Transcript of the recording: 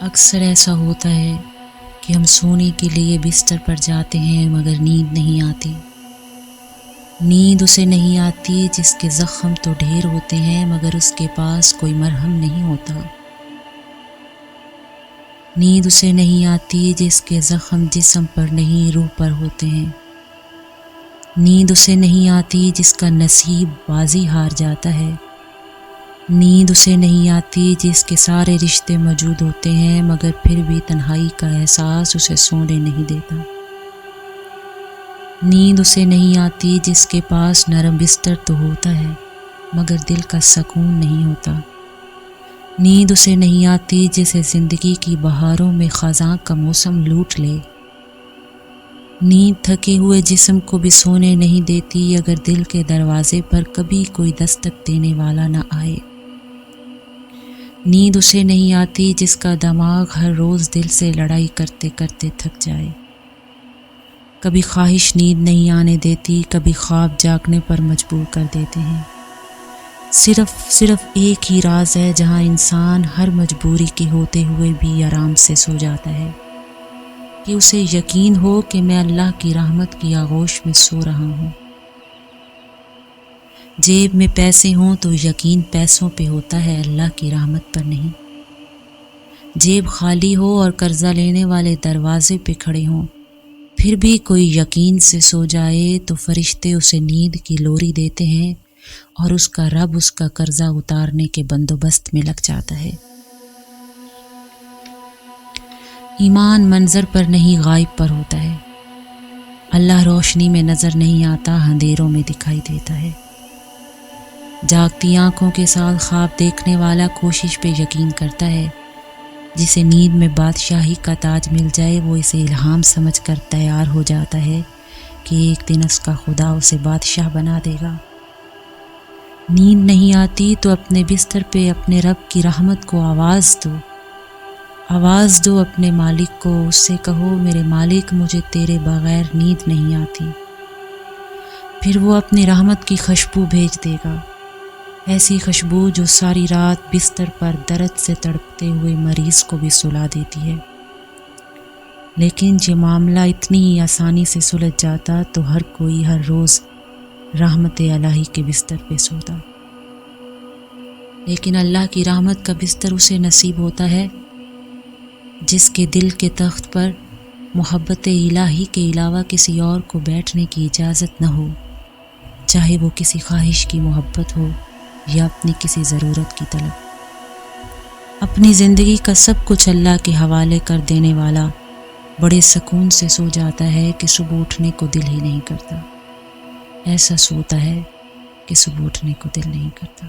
اکثر ایسا ہوتا ہے کہ ہم سونے کے لیے بستر پر جاتے ہیں مگر نیند نہیں آتی۔ نیند اسے نہیں آتی جس کے زخم تو ڈھیر ہوتے ہیں مگر اس کے پاس کوئی مرہم نہیں ہوتا۔ نیند اسے نہیں آتی جس کے زخم جسم پر نہیں روح پر ہوتے ہیں۔ نیند اسے نہیں آتی جس کا نصیب بازی ہار جاتا ہے۔ نیند اسے نہیں آتی جس کے سارے رشتے موجود ہوتے ہیں مگر پھر بھی تنہائی کا احساس اسے سونے نہیں دیتا۔ نیند اسے نہیں آتی جس کے پاس نرم بستر تو ہوتا ہے مگر دل کا سکون نہیں ہوتا۔ نیند اسے نہیں آتی جسے زندگی کی بہاروں میں خزاں کا موسم لوٹ لے۔ نیند تھکے ہوئے جسم کو بھی سونے نہیں دیتی اگر دل کے دروازے پر کبھی کوئی دستک دینے والا نہ آئے۔ نیند اسے نہیں آتی جس کا دماغ ہر روز دل سے لڑائی کرتے کرتے تھک جائے۔ کبھی خواہش نیند نہیں آنے دیتی، کبھی خواب جاگنے پر مجبور کر دیتے ہیں۔ صرف ایک ہی راز ہے جہاں انسان ہر مجبوری کے ہوتے ہوئے بھی آرام سے سو جاتا ہے، کہ اسے یقین ہو کہ میں اللہ کی رحمت کی آغوش میں سو رہا ہوں۔ جیب میں پیسے ہوں تو یقین پیسوں پہ ہوتا ہے، اللہ کی رحمت پر نہیں۔ جیب خالی ہو اور قرضہ لینے والے دروازے پہ کھڑے ہوں پھر بھی کوئی یقین سے سو جائے تو فرشتے اسے نیند کی لوری دیتے ہیں اور اس کا رب اس کا قرضہ اتارنے کے بندوبست میں لگ جاتا ہے۔ ایمان منظر پر نہیں غائب پر ہوتا ہے۔ اللہ روشنی میں نظر نہیں آتا، اندھیروں میں دکھائی دیتا ہے۔ جاگتی آنکھوں کے ساتھ خواب دیکھنے والا کوشش پہ یقین کرتا ہے۔ جسے نیند میں بادشاہی کا تاج مل جائے وہ اسے الہام سمجھ کر تیار ہو جاتا ہے کہ ایک دن اس کا خدا اسے بادشاہ بنا دے گا۔ نیند نہیں آتی تو اپنے بستر پہ اپنے رب کی رحمت کو آواز دو اپنے مالک کو، اس سے کہو میرے مالک مجھے تیرے بغیر نیند نہیں آتی۔ پھر وہ اپنی رحمت کی خوشبو بھیج دے گا، ایسی خوشبو جو ساری رات بستر پر درد سے تڑپتے ہوئے مریض کو بھی سلا دیتی ہے۔ لیکن یہ معاملہ اتنی ہی آسانی سے سلجھ جاتا تو ہر کوئی ہر روز رحمت الہی کے بستر پہ سوتا۔ لیکن اللہ کی رحمت کا بستر اسے نصیب ہوتا ہے جس کے دل کے تخت پر محبت الہی کے علاوہ کسی اور کو بیٹھنے کی اجازت نہ ہو، چاہے وہ کسی خواہش کی محبت ہو یا اپنی کسی ضرورت کی طلب۔ اپنی زندگی کا سب کچھ اللہ کے حوالے کر دینے والا بڑے سکون سے سو جاتا ہے کہ صبح اٹھنے کو دل ہی نہیں کرتا۔ ایسا سوتا ہے کہ صبح اٹھنے کو دل نہیں کرتا۔